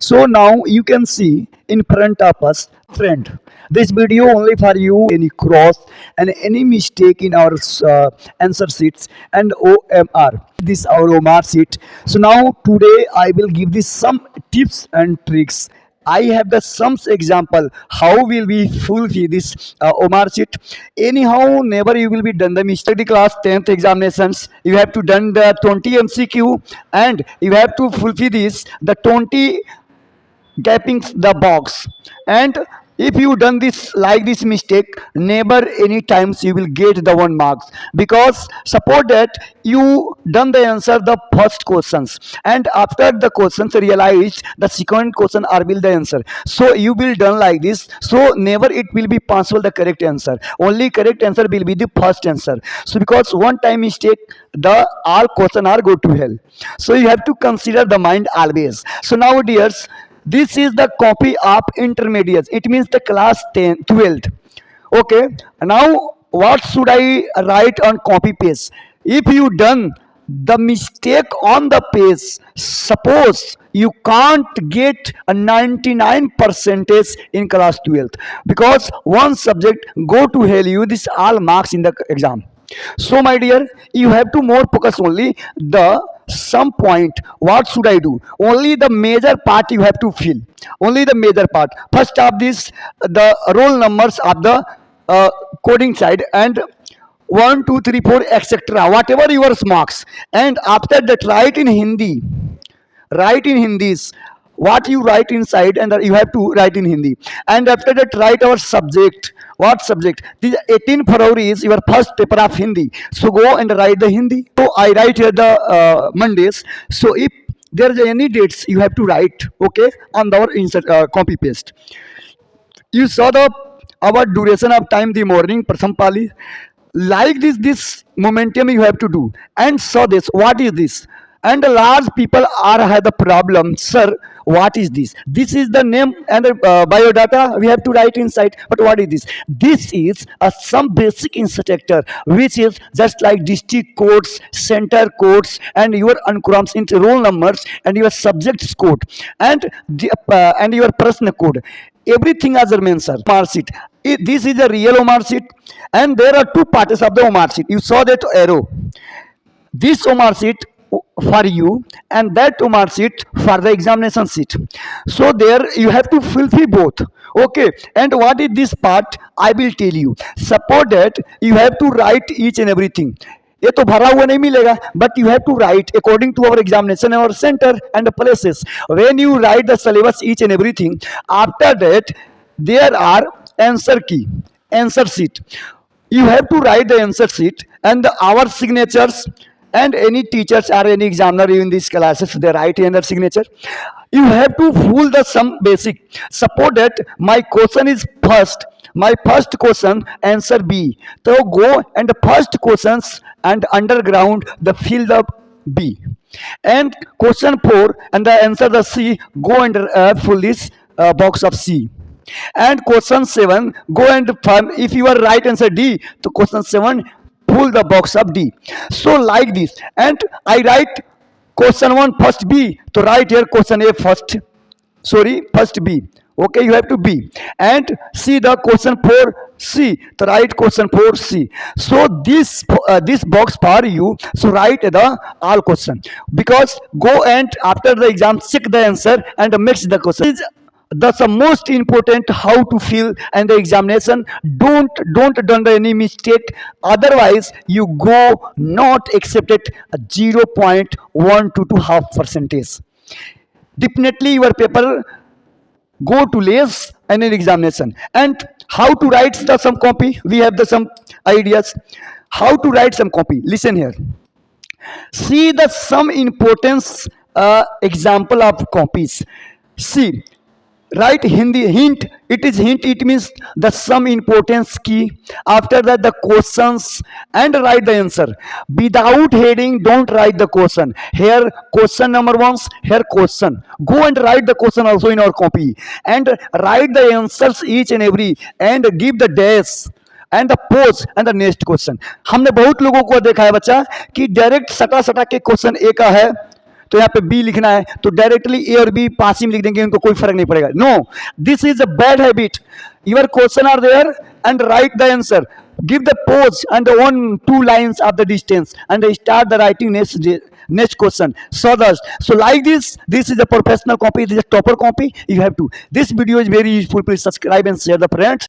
So now you can see in front of us, friend. This video only for you. Any cross and any mistake in our answer sheets and OMR. This our OMR sheet. So now today I will give this some tips and tricks. I have the some example how will we fulfill this Omar sheet. Anyhow, never you will be done the mistake. The class 10th examinations, you have to done the 20 MCQ and you have to fulfill this the 20 gapping the box. And if you done this like this mistake, never any times you will get the 1 marks, because suppose that you done the answer the first questions and after the questions realized the second question are will the answer, so you will done like this, so never it will be possible the correct answer, only correct answer will be the first answer. So because one time mistake the all question are go to hell, so you have to consider the mind always. So now dears, this is the copy of intermediate. It means the class 10, 12th. Okay. Now, what should I write on copy paste? If you done the mistake on the page, suppose you can't get a 99 percentage in class 12th, because one subject go to hell you this all marks in the exam. So my dear, you have to more focus only the some point. What should I do? Only the major part you have to fill, only the major part. First of this, the roll numbers of the coding side, and 1 2 3 4 etc, whatever your marks. And after that, write in Hindis what you write inside, and you have to write in Hindi. And after that, write our subject. What subject? This 18 February is your first paper of Hindi. So go and write the Hindi. So I write here the Mondays. So if there is any dates, you have to write, okay, on our insert copy paste. You saw the our duration of time the morning Pratham Pali. Like this momentum you have to do. And saw this, what is this? And large people are have the problem, sir, what is this? This is the name and biodata we have to write inside. But what is this? This is some basic instructor, which is just like district codes, center codes, and your uncrums into roll numbers and your subjects code, and your personal code. Everything as a mention. Omar sheet. This is a real Omar sheet, and there are two parts of the Omar sheet. You saw that arrow. This Omar sheet for you, and that Omar sheet for the examination sheet. So there you have to fulfill both. Okay. And what is this part? I will tell you. Suppose that you have to write each and everything. ये तो भरा हुआ नहीं मिलेगा, but you have to write according to our examination, our center and the places. When you write the syllabus each and everything, after that there are answer key, answer sheet. You have to write the answer sheet and our signatures, and any teachers or any examiner in these classes they write in their signature. You have to full the some basic. Suppose that my question is first, my first question answer B, so go and the first questions and underground the fill the B, and question 4 and the answer the C, go and full this box of C. And question 7, go and find if you are right answer D, to question 7 pull the box of D. So like this. And I write question 1 first B, to write here question A first, sorry, first B. Okay, you have to B. And see the question 4 C, to write question 4 C. So this box for you, so write the all question, because go and after the exam check the answer and mix the question. That's the most important how to fill and the examination. Don't done any mistake, otherwise you go not accepted 0.1 to 2.5%. Definitely your paper go to less and an examination. And how to write the some copy, we have the some ideas how to write some copy. Listen here, see the some importance example of copies. See, write Hindi hint. It is hint, it means the some importance key. After that the questions, and write the answer without heading. Don't write the question here, question number 1, here question. Go and write the question also in our copy, and write the answers each and every, and give the dash and the pose and the next question. हमने बहुत लोगों को देखा है बच्चा कि direct सटा सटा के क्वेश्चन ए का है तो यहाँ पे बी लिखना है तो डायरेक्टली ए और बी पास में लिख देंगे, उनको कोई फर्क नहीं पड़ेगा. No, this is a bad habit. Your question are there and write the answer. Give the pause and on 2 lines of the distance and start the writing next question. So like this is a professional copy. This is a topper copy. You have to. This video is very useful. Please subscribe and share the friends.